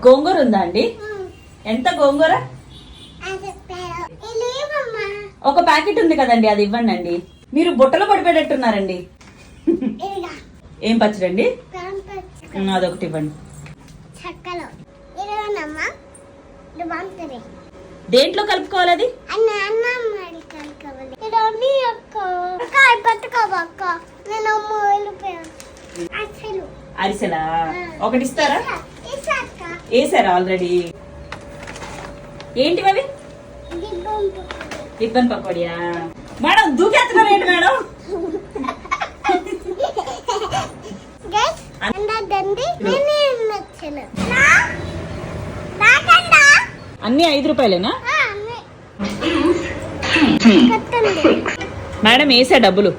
గోంగూర ఉందా అండి? ఎంత గోంగూర? ఒక ప్యాకెట్ ఉంది కదండి, అది ఇవ్వండి అండి. మీరు బుట్టలో పడిపోయేటట్టున్నారండి. ఏం పచ్చడండి? అదొకటి ఇవ్వండి. దేంట్లో కలుపుకోవాలి అది? అరిసెలా? ఒకటి ఇస్తారా? వేసారా ఆల్రెడీ? ఏంటి అవి? రిబ్బన్ పకోడియా? మేడం దూకేస్తున్నారు ఏంటి మేడం? అన్ని 5 రూపాయలేనా మేడం? వేసా డబ్బులు.